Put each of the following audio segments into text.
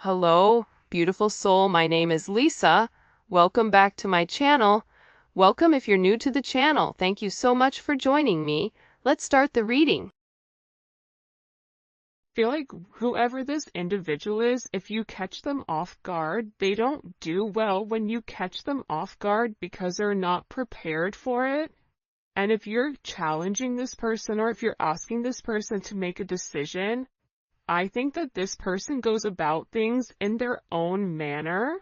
Hello, beautiful soul. My name is Lisa. Welcome back to my channel. Welcome if you're new to the channel. Thank you so much for joining me. Let's start the reading. Feel like whoever this individual is, if you catch them off guard, they don't do well when you catch them off guard because they're not prepared for it. And if you're challenging this person or if you're asking this person to make a decision, I think that this person goes about things in their own manner.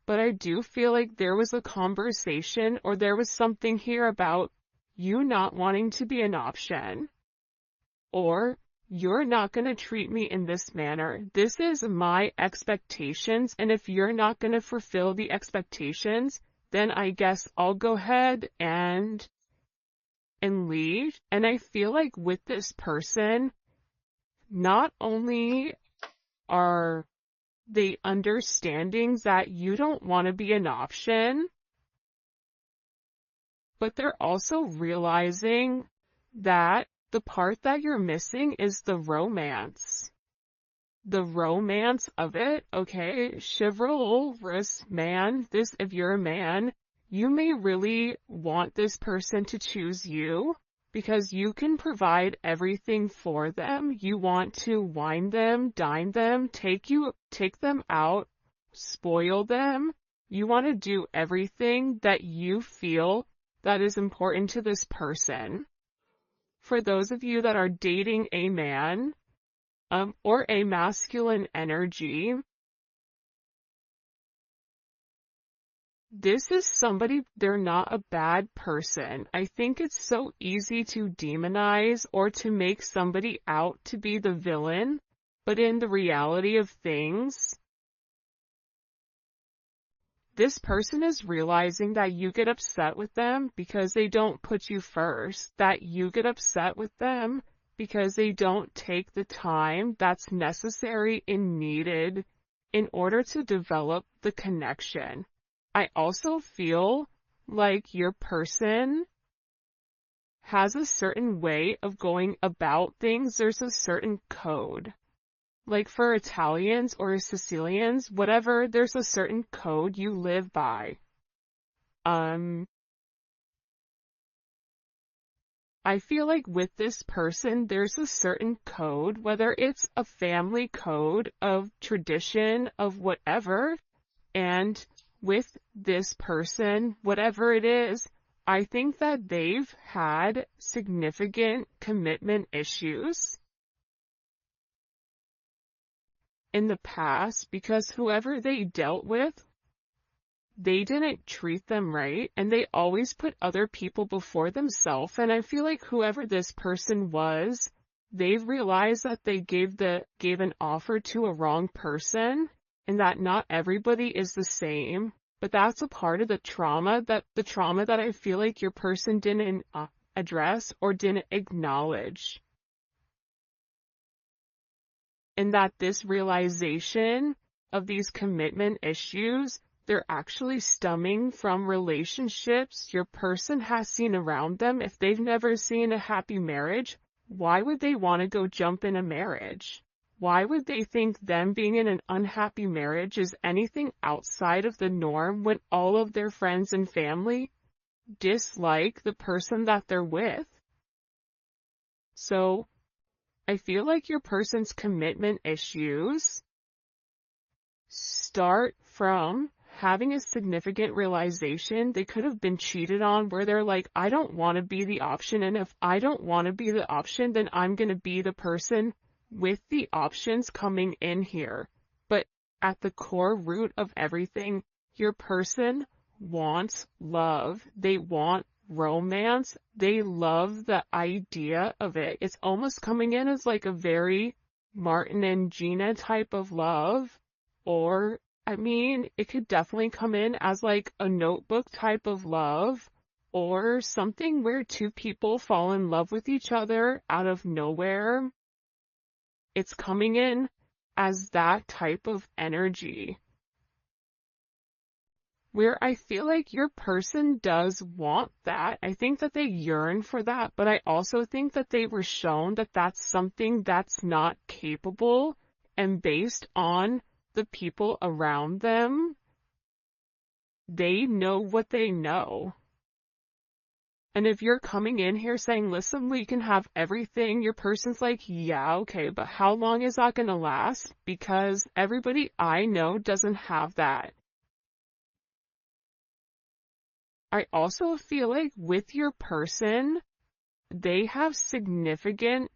But I do feel like there was a conversation or there was something here about you not wanting to be an option, or you're not going to treat me in this manner. This is my expectations, and if you're not going to fulfill the expectations, then I guess I'll go ahead and leave. And I feel like with this person, not only are they understanding that you don't want to be an option, but they're also realizing that the part that you're missing is the romance. The romance of it, okay? Chivalrous man, if you're a man, you may really want this person to choose you because you can provide everything for them. You want to wine them, dine them, take them out, spoil them. You want to do everything that you feel that is important to this person. For those of you that are dating a man, or a masculine energy, this is somebody, they're not a bad person. I think it's so easy to demonize or to make somebody out to be the villain, but in the reality of things, this person is realizing that you get upset with them because they don't put you first, that you get upset with them because they don't take the time that's necessary and needed in order to develop the connection. I also feel like your person has a certain way of going about things. There's a certain code. Like for Italians or Sicilians, whatever, there's a certain code you live by. I feel like with this person, there's a certain code, whether it's a family code of tradition of whatever, and with this person, whatever it is, I think that they've had significant commitment issues in the past because whoever they dealt with, they didn't treat them right, and they always put other people before themselves. And I feel like whoever this person was, they've realized that they gave an offer to a wrong person, and that not everybody is the same. But that's a part of the trauma that I feel like your person didn't address or didn't acknowledge. And that this realization of these commitment issues, they're actually stemming from relationships your person has seen around them. If they've never seen a happy marriage, why would they want to go jump in a marriage? Why would they think them being in an unhappy marriage is anything outside of the norm when all of their friends and family dislike the person that they're with? So I feel like your person's commitment issues start from having a significant realization they could have been cheated on, where they're like, I don't want to be the option, and if I don't want to be the option, then I'm going to be the person with the options coming in here. But at the core root of everything, your person wants love. They want romance. They love the idea of it. It's almost coming in as like a very Martin and Gina type of love, or I mean, it could definitely come in as like a Notebook type of love, or something where two people fall in love with each other out of nowhere. It's coming in as that type of energy, where I feel like your person does want that. I think that they yearn for that, but I also think that they were shown that that's something that's not capable, and based on the people around them, they know what they know. And if you're coming in here saying, listen, we can have everything, your person's like, yeah, okay, but how long is that going to last? Because everybody I know doesn't have that. I also feel like with your person, they have significant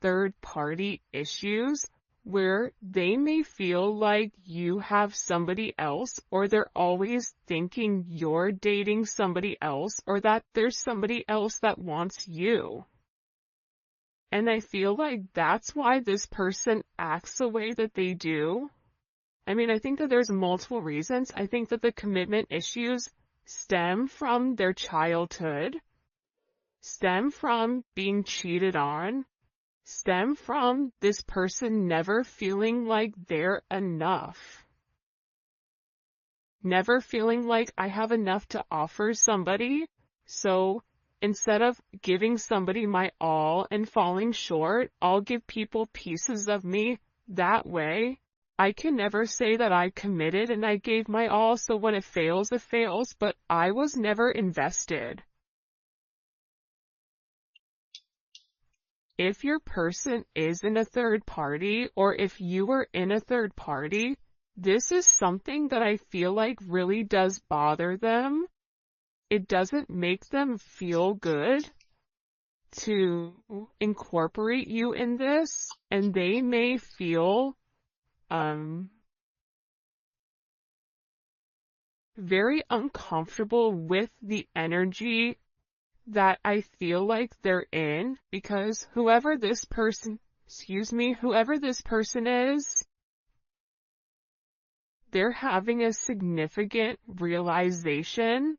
third-party issues where they may feel like you have somebody else, or they're always thinking you're dating somebody else, or that there's somebody else that wants you. And I feel like that's why this person acts the way that they do. I mean, I think that there's multiple reasons. I think that the commitment issues stem from their childhood, stem from being cheated on, stem from this person never feeling like they're enough. Never feeling like I have enough to offer somebody, so instead of giving somebody my all and falling short, I'll give people pieces of me. That way, I can never say that I committed and I gave my all, so when it fails, but I was never invested. If your person is in a third party, or if you are in a third party, this is something that I feel like really does bother them. It doesn't make them feel good to incorporate you in this, and they may feel very uncomfortable with the energy that I feel like they're in, because whoever this person is, they're having a significant realization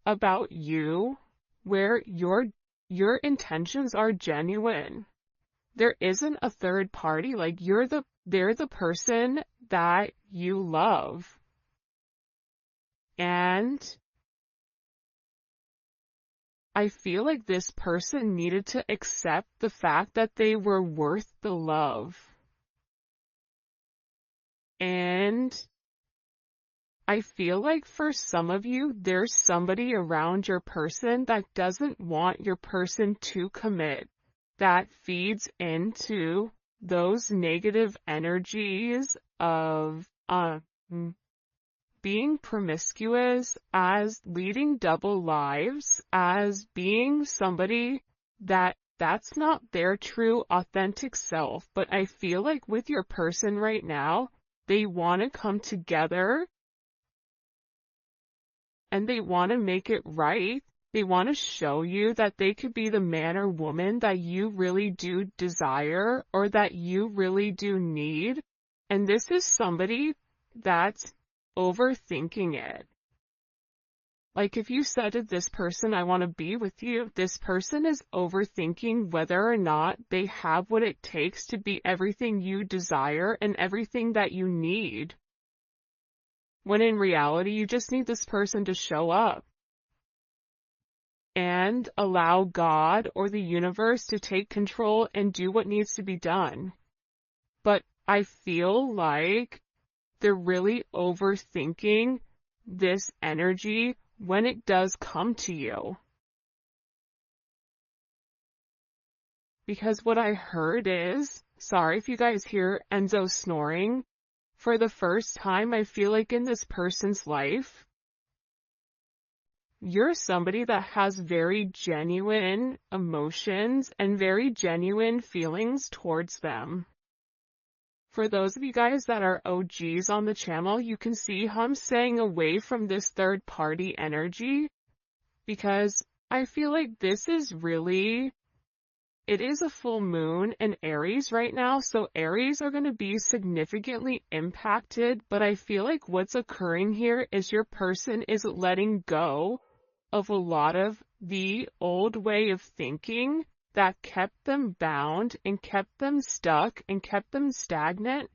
about you where your intentions are genuine. There isn't a third party, like they're the person that you love. And I feel like this person needed to accept the fact that they were worth the love. And I feel like for some of you, there's somebody around your person that doesn't want your person to commit, that feeds into those negative energies of being promiscuous, as leading double lives, as being somebody that's not their true authentic self. But I feel like with your person right now, they want to come together and they want to make it right. They want to show you that they could be the man or woman that you really do desire, or that you really do need. And this is somebody that's overthinking it. Like if you said to this person, I want to be with you, this person is overthinking whether or not they have what it takes to be everything you desire and everything that you need. When in reality, you just need this person to show up and allow God or the universe to take control and do what needs to be done. But I feel like they're really overthinking this energy when it does come to you. Because what I heard is, sorry if you guys hear Enzo snoring, for the first time I feel like in this person's life, you're somebody that has very genuine emotions and very genuine feelings towards them. For those of you guys that are OGs on the channel, you can see how I'm staying away from this third party energy, because I feel like this is really, it is a full moon in Aries right now, so Aries are going to be significantly impacted, but I feel like what's occurring here is your person is letting go of a lot of the old way of thinking that kept them bound and kept them stuck and kept them stagnant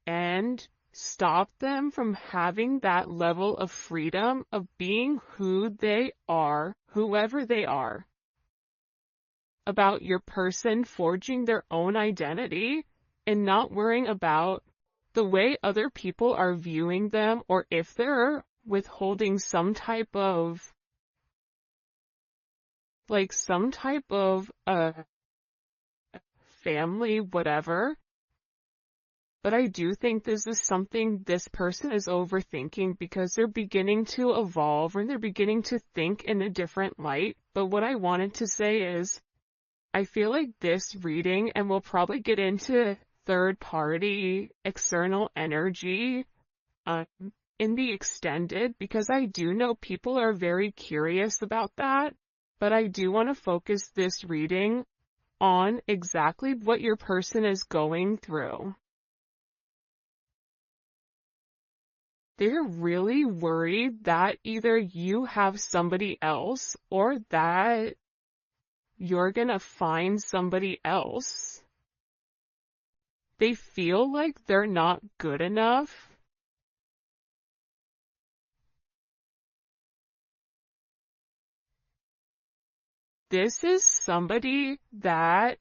and stopped them from having that level of freedom of being who they are, whoever they are. about your person forging their own identity and not worrying about the way other people are viewing them, or if they're withholding some type of family, whatever. But I do think this is something this person is overthinking because they're beginning to evolve and they're beginning to think in a different light. But what I wanted to say is, I feel like this reading, and we'll probably get into third party external energy in the extended, because I do know people are very curious about that. But I do want to focus this reading on exactly what your person is going through. They're really worried that either you have somebody else or that you're gonna find somebody else. They feel like they're not good enough. This is somebody that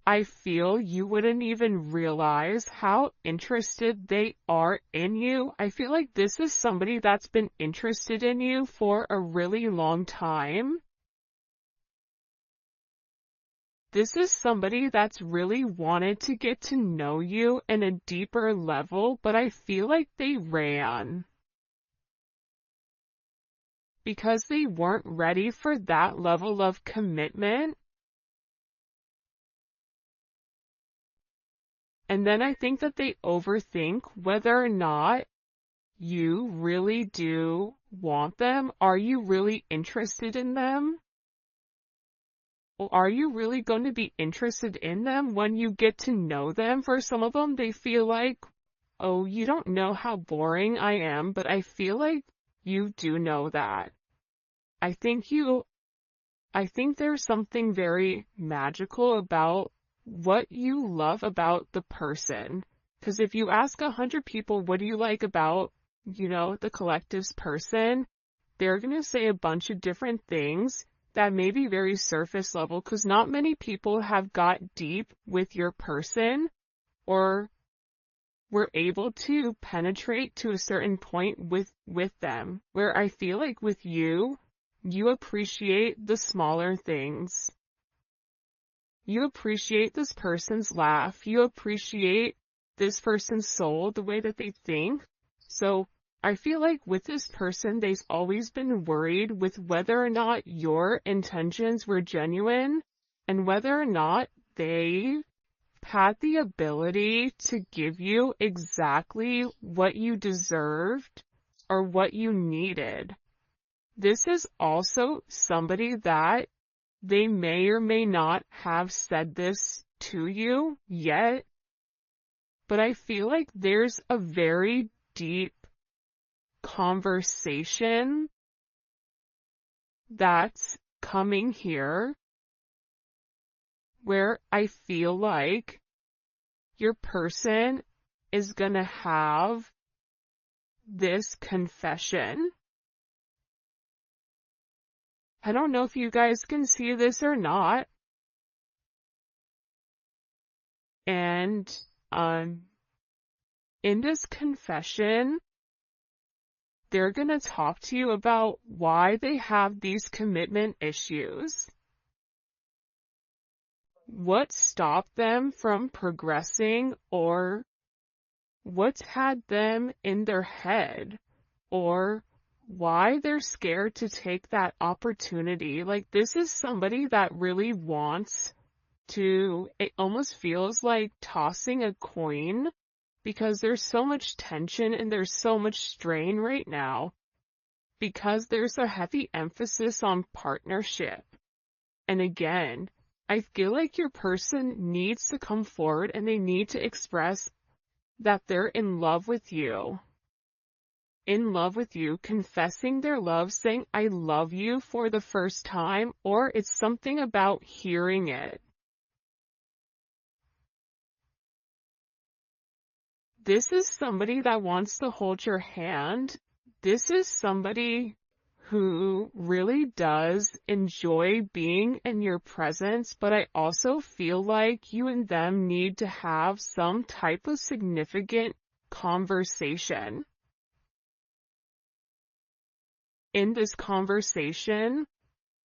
I feel you wouldn't even realize how interested they are in you. I feel like this is somebody that's been interested in you for a really long time. This is somebody that's really wanted to get to know you in a deeper level, but I feel like they ran because they weren't ready for that level of commitment. And then I think that they overthink whether or not you really do want them. Are you really interested in them? Or are you really going to be interested in them when you get to know them? For some of them, they feel like, oh, you don't know how boring I am, but I feel like you do know that. I think there's something very magical about what you love about the person. Because if you ask 100 people, what do you like about, the collective's person, they're going to say a bunch of different things that may be very surface level, because not many people have got deep with your person or were able to penetrate to a certain point with them, where I feel like with you, you appreciate the smaller things. You appreciate this person's laugh. You appreciate this person's soul, the way that they think. So I feel like with this person, they've always been worried with whether or not your intentions were genuine and whether or not they had the ability to give you exactly what you deserved or what you needed. This is also somebody that they may or may not have said this to you yet, but I feel like there's a very deep conversation that's coming here where I feel like your person is gonna have this confession. I don't know if you guys can see this or not. And in this confession, they're going to talk to you about why they have these commitment issues. What stopped them from progressing, or what's had them in their head, or why they're scared to take that opportunity. Like, this is somebody that really wants to, it almost feels like tossing a coin, because there's so much tension and there's so much strain right now, because there's a heavy emphasis on partnership. And again, I feel like your person needs to come forward and they need to express that they're in love with you. In love with you, confessing their love, saying, I love you for the first time, or it's something about hearing it. This is somebody that wants to hold your hand. This is somebody who really does enjoy being in your presence, but I also feel like you and them need to have some type of significant conversation. In this conversation,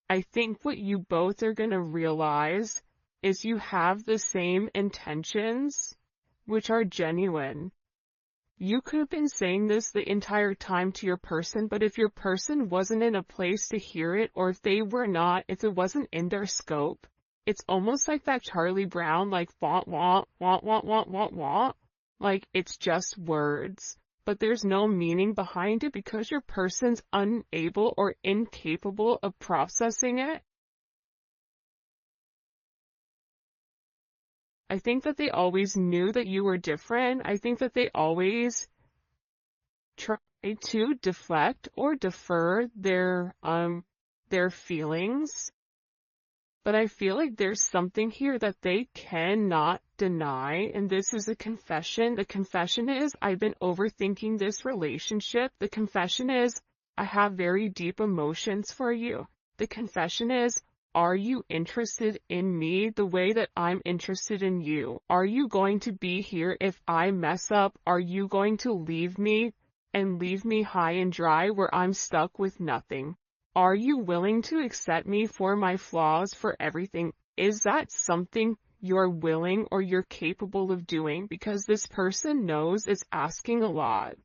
I think what you both are going to realize is you have the same intentions, which are genuine. You could have been saying this the entire time to your person, but if your person wasn't in a place to hear it, or if it wasn't in their scope, it's almost like that Charlie Brown, like, want, want, want, want, want, want, want. Like, it's just words, but there's no meaning behind it because your person's unable or incapable of processing it. I think that they always knew that you were different. I think that they always try to deflect or defer their feelings. But I feel like there's something here that they cannot deny, and this is a confession. The confession is, I've been overthinking this relationship. The confession is, I have very deep emotions for you. The confession is, are you interested in me the way that I'm interested in you? Are you going to be here if I mess up? Are you going to leave me and leave me high and dry where I'm stuck with nothing? Are you willing to accept me for my flaws, for everything? Is that something you're willing or you're capable of doing? Because this person knows it's asking a lot.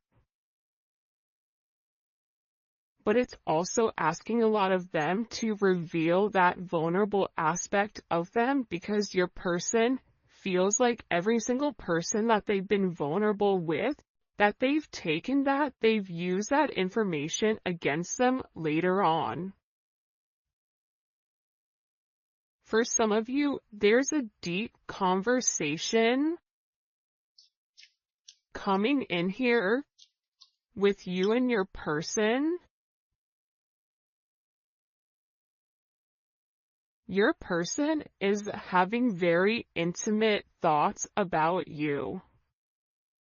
But it's also asking a lot of them to reveal that vulnerable aspect of them, because your person feels like every single person that they've been vulnerable with, that they've taken that, they've used that information against them later on. For some of you, there's a deep conversation coming in here with you and your person. Your person is having very intimate thoughts about you.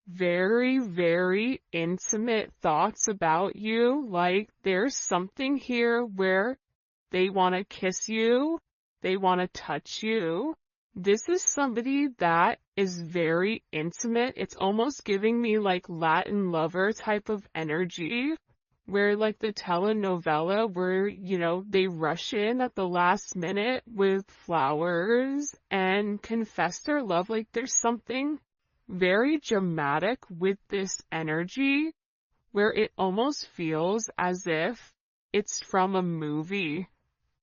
Very, very intimate thoughts about you. Like, there's something here where they want to kiss you. They want to touch you. This is somebody that is very intimate. It's almost giving me like Latin lover type of energy, where like the telenovela where, they rush in at the last minute with flowers and confess their love. Like, there's something very dramatic with this energy where it almost feels as if it's from a movie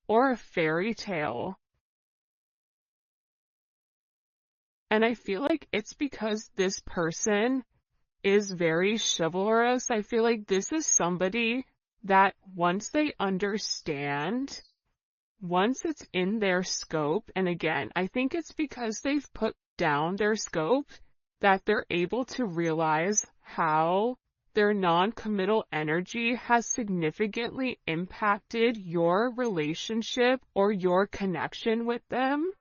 or a fairy tale. And I feel like it's because this person is very chivalrous. I feel like this is somebody that once they understand, once it's in their scope, and again, I think it's because they've put down their scope, that they're able to realize how their non-committal energy has significantly impacted your relationship or your connection with them.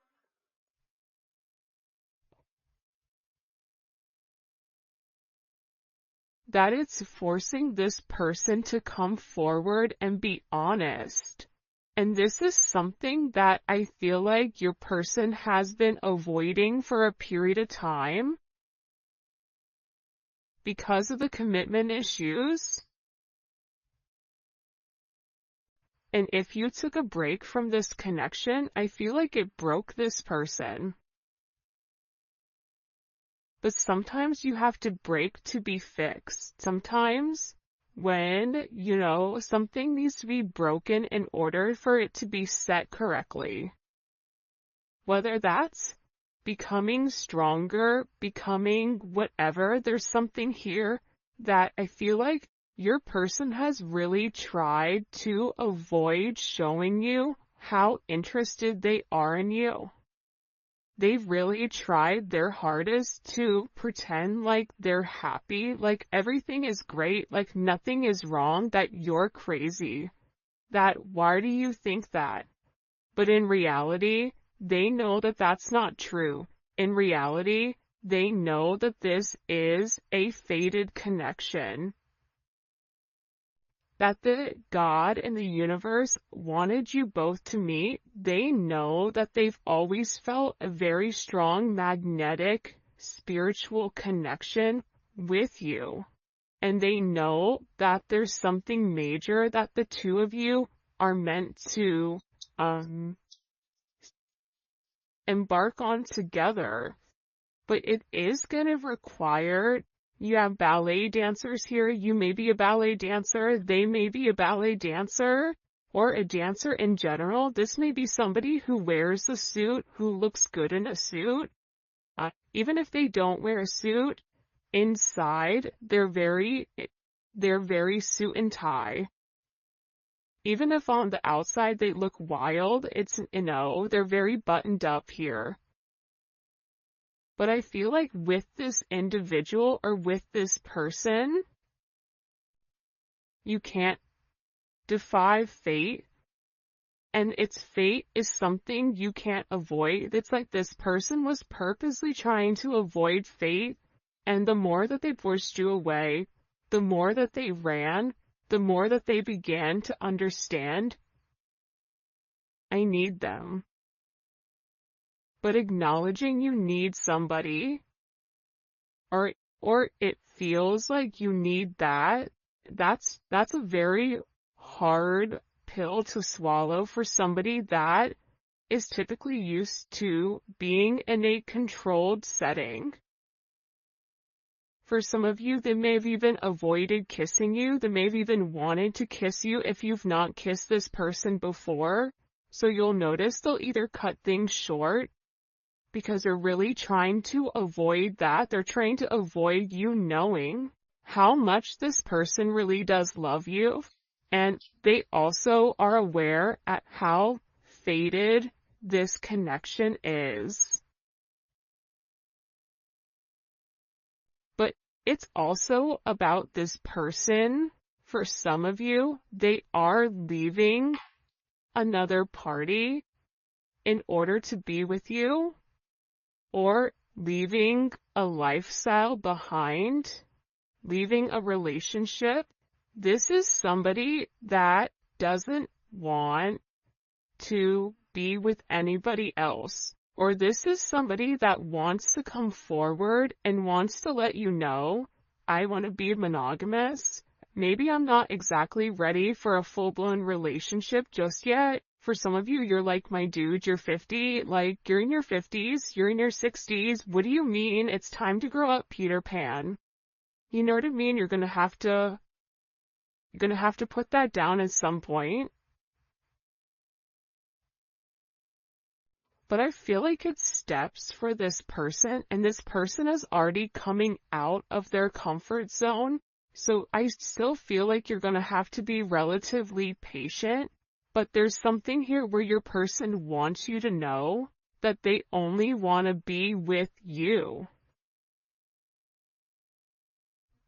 That it's forcing this person to come forward and be honest. And this is something that I feel like your person has been avoiding for a period of time because of the commitment issues. And if you took a break from this connection, I feel like it broke this person. But sometimes you have to break to be fixed. Sometimes when, something needs to be broken in order for it to be set correctly. Whether that's becoming stronger, becoming whatever, there's something here that I feel like your person has really tried to avoid showing you how interested they are in you. They've really tried their hardest to pretend like they're happy, like everything is great, like nothing is wrong, that you're crazy. That why do you think that? But in reality, they know that that's not true. In reality, they know that this is a fated connection. that the God and the universe wanted you both to meet. They know that they've always felt a very strong magnetic spiritual connection with you. And they know that there's something major that the two of you are meant to embark on together. But it is going to require, you have ballet dancers here, you may be a ballet dancer, they may be a ballet dancer, or a dancer in general. This may be somebody who wears a suit, who looks good in a suit. Even if they don't wear a suit, inside, they're very suit and tie. Even if on the outside they look wild, they're very buttoned up here. But I feel like with this individual or with this person, you can't defy fate. And its fate is something you can't avoid. It's like this person was purposely trying to avoid fate. And the more that they pushed you away, the more that they ran, the more that they began to understand, I need them. But acknowledging you need somebody, or it feels like you need that's a very hard pill to swallow for somebody that is typically used to being in a controlled setting. For some of you, they may have even avoided kissing you. They may have even wanted to kiss you if you've not kissed this person before. So you'll notice they'll either cut things short because they're really trying to avoid that. They're trying to avoid you knowing how much this person really does love you. And they also are aware at how fated this connection is. But it's also about this person. For some of you, they are leaving another party in order to be with you, or leaving a lifestyle behind, leaving a relationship. This is somebody that doesn't want to be with anybody else. Or this is somebody that wants to come forward and wants to let you know, I want to be monogamous. Maybe I'm not exactly ready for a full-blown relationship just yet. For some of you, you're like, my dude, you're 50, like, you're in your 50s, you're in your 60s. What do you mean? It's time to grow up, Peter Pan. You know what I mean? You're gonna have to put that down at some point. But I feel like it's steps for this person, and this person is already coming out of their comfort zone. So I still feel like you're gonna have to be relatively patient. But there's something here where your person wants you to know that they only want to be with you.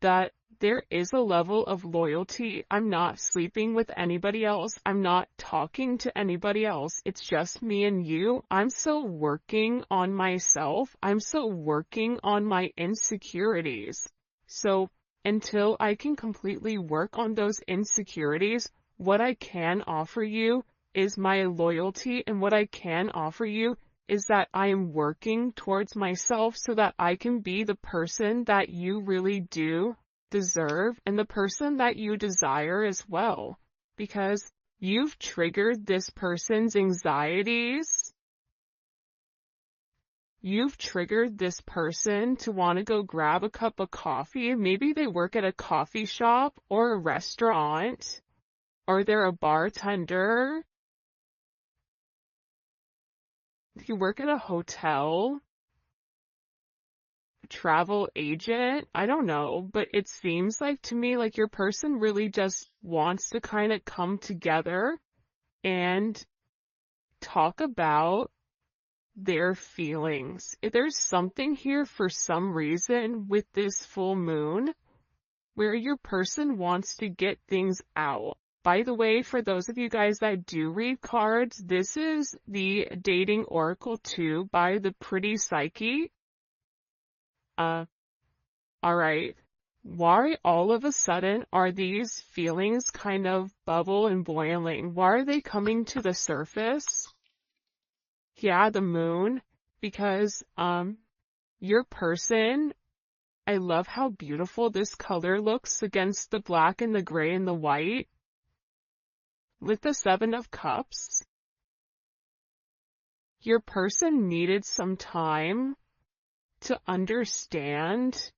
That there is a level of loyalty. I'm not sleeping with anybody else. I'm not talking to anybody else. It's just me and you. I'm still working on myself. I'm still working on my insecurities. So until I can completely work on those insecurities, what I can offer you is my loyalty, and what I can offer you is that I am working towards myself so that I can be the person that you really do deserve and the person that you desire as well. Because you've triggered this person's anxieties. You've triggered this person to want to go grab a cup of coffee. Maybe they work at a coffee shop or a restaurant. Or they're a bartender. You work at a hotel. A travel agent. I don't know. But it seems like to me like your person really just wants to kind of come together and talk about their feelings. If there's something here for some reason with this full moon where your person wants to get things out. By the way, for those of you guys that do read cards, this is the Dating Oracle 2 by the Pretty Psyche. Alright. Why all of a sudden are these feelings kind of bubble and boiling? Why are they coming to the surface? Yeah, the moon, because your person, I love how beautiful this color looks against the black and the gray and the white. With the Seven of Cups, your person needed some time to understand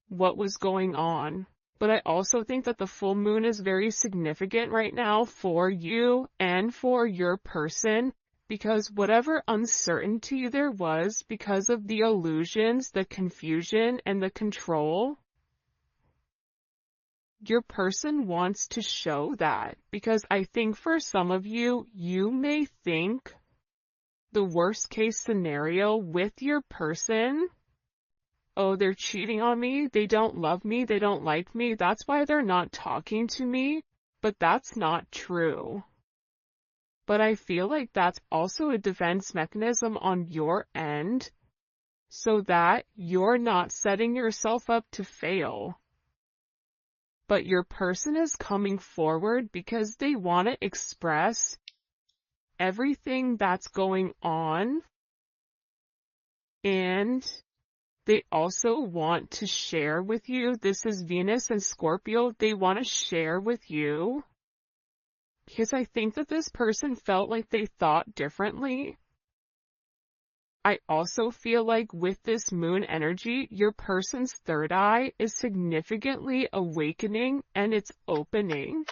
what was going on. But I also think that the full moon is very significant right now for you and for your person, because whatever uncertainty there was because of the illusions, the confusion, and the control, your person wants to show that. Because I think for some of you, you may think the worst case scenario with your person, oh, they're cheating on me, they don't love me, they don't like me, that's why they're not talking to me. But that's not true. But I feel like that's also a defense mechanism on your end, so that you're not setting yourself up to fail. But your person is coming forward because they want to express everything that's going on, and they also want to share with you. This is Venus and Scorpio. They want to share with you because I think that this person felt like they thought differently. I also feel like with this moon energy, your person's third eye is significantly awakening and it's opening.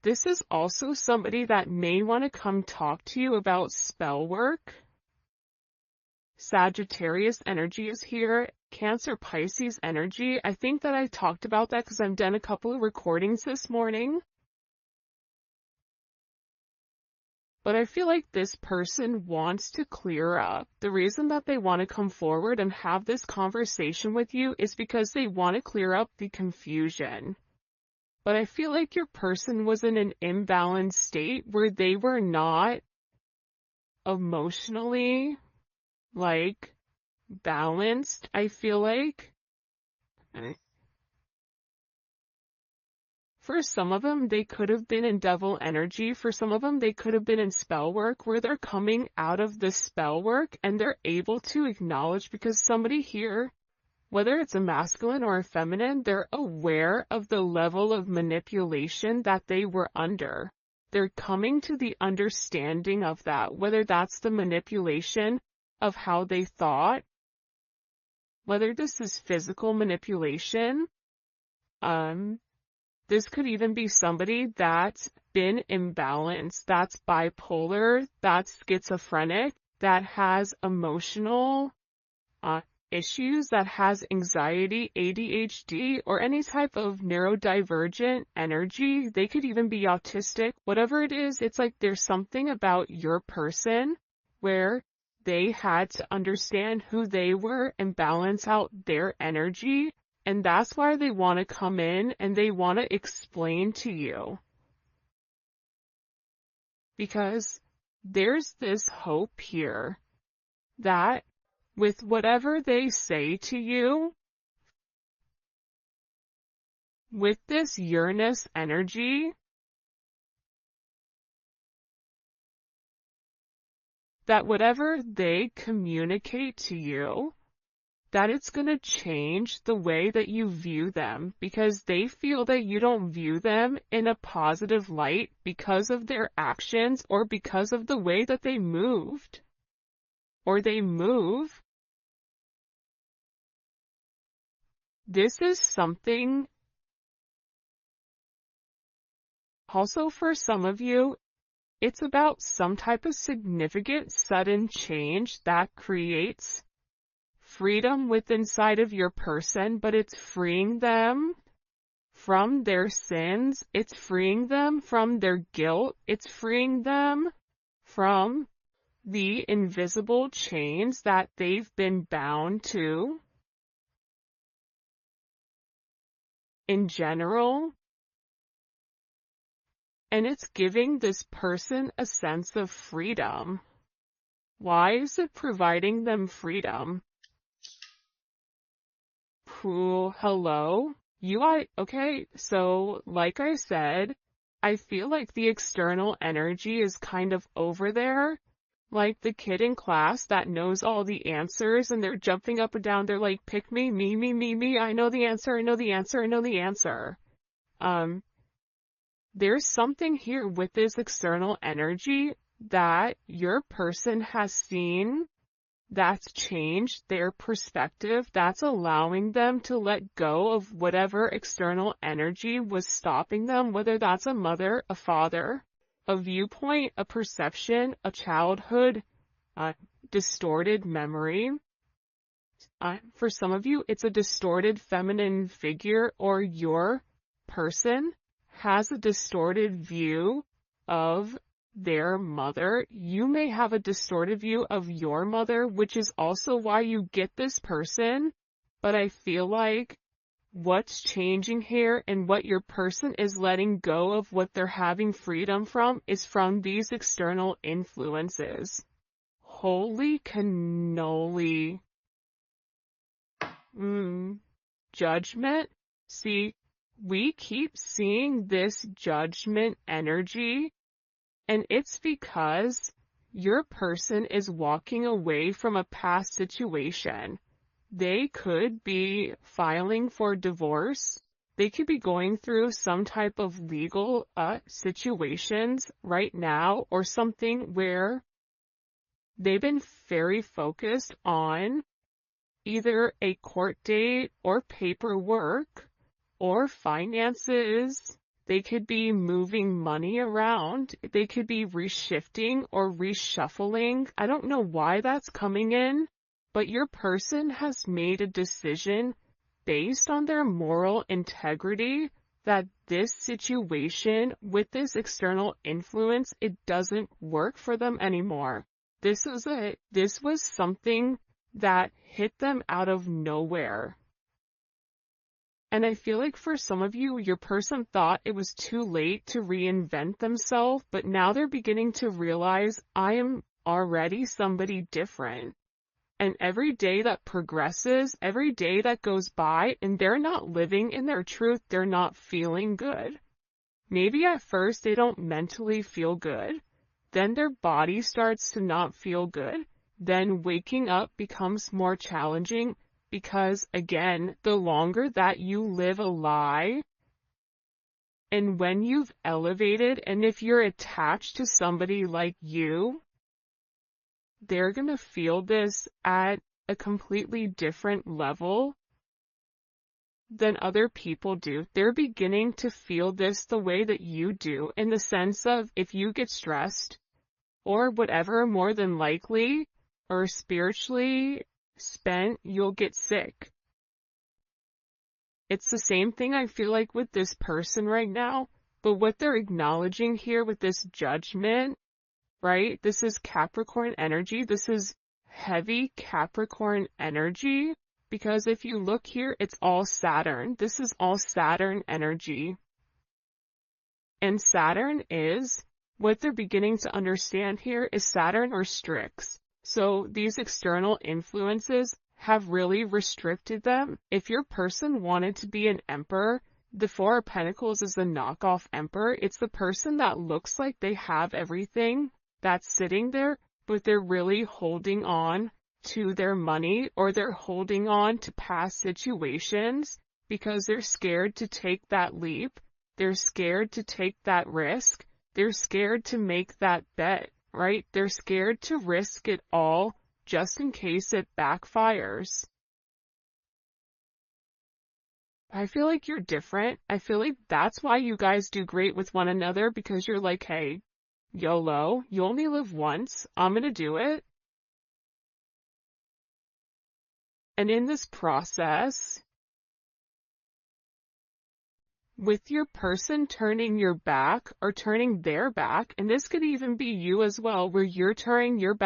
This is also somebody that may want to come talk to you about spell work. Sagittarius energy is here. Cancer, Pisces energy. I think that I talked about that because I've done a couple of recordings this morning. But I feel like this person wants to clear up. The reason that they want to come forward and have this conversation with you is because they want to clear up the confusion. But I feel like your person was in an imbalanced state where they were not emotionally, balanced, I feel like. For some of them, they could have been in devil energy. For some of them, they could have been in spell work, where they're coming out of the spell work and they're able to acknowledge, because somebody here, whether it's a masculine or a feminine, they're aware of the level of manipulation that they were under. They're coming to the understanding of that, whether that's the manipulation of how they thought, whether this is physical manipulation. This could even be somebody that's been imbalanced, that's bipolar, that's schizophrenic, that has emotional issues, that has anxiety, ADHD, or any type of neurodivergent energy. They could even be autistic. Whatever it is, it's like there's something about your person where they had to understand who they were and balance out their energy. And that's why they want to come in and they want to explain to you. Because there's this hope here that with whatever they say to you, with this Uranus energy, that whatever they communicate to you, that it's going to change the way that you view them, because they feel that you don't view them in a positive light because of their actions or because of the way that they moved or they move. This is something also for some of you. It's about some type of significant sudden change that creates freedom within inside of your person, but it's freeing them from their sins, it's freeing them from their guilt, it's freeing them from the invisible chains that they've been bound to. In general, and it's giving this person a sense of freedom. Why is it providing them freedom? Hello? Okay, so like I said, I feel like the external energy is kind of over there, like the kid in class that knows all the answers and they're jumping up and down, they're like, pick me, me, I know the answer, I know the answer, I know the answer. There's something here with this external energy that your person has seen that's changed their perspective, that's allowing them to let go of whatever external energy was stopping them, whether that's a mother, a father, a viewpoint, a perception, a childhood, a distorted memory. For some of you, it's a distorted feminine figure, or your person has a distorted view of their mother. You may have a distorted view of your mother, which is also why you get this person. But I feel like what's changing here and what your person is letting go of, what they're having freedom from, is from these external influences. Holy cannoli. Judgment. See, we keep seeing this judgment energy, and it's because your person is walking away from a past situation. They could be filing for divorce. They could be going through some type of legal situations right now, or something where they've been very focused on either a court date or paperwork or finances. They could be moving money around. They could be reshifting or reshuffling. I don't know why that's coming in, but your person has made a decision based on their moral integrity that this situation with this external influence, it doesn't work for them anymore. This was something that hit them out of nowhere. And I feel like for some of you, your person thought it was too late to reinvent themselves, but now they're beginning to realize, I am already somebody different. And every day that progresses, every day that goes by, and they're not living in their truth, they're not feeling good. Maybe at first they don't mentally feel good. Then their body starts to not feel good. Then waking up becomes more challenging because, again, the longer that you live a lie, and when you've elevated, and if you're attached to somebody like you, they're going to feel this at a completely different level than other people do. They're beginning to feel this the way that you do, in the sense of if you get stressed or whatever, more than likely, or spiritually spent, you'll get sick. It's the same thing I feel like with this person right now, but what they're acknowledging here with this judgment, right? This is Capricorn energy. This is heavy Capricorn energy, because if you look here, it's all Saturn. This is all Saturn energy. And Saturn is, what they're beginning to understand here is Saturn restricts. So these external influences have really restricted them. If your person wanted to be an emperor, the Four of Pentacles is the knockoff emperor. It's the person that looks like they have everything that's sitting there, but they're really holding on to their money, or they're holding on to past situations because they're scared to take that leap. They're scared to take that risk. They're scared to make that bet, right? They're scared to risk it all just in case it backfires. I feel like you're different. I feel like that's why you guys do great with one another, because you're like, hey, YOLO, you only live once. I'm gonna do it. And in this process, with your person turning your back or turning their back, and this could even be you as well, where you're turning your back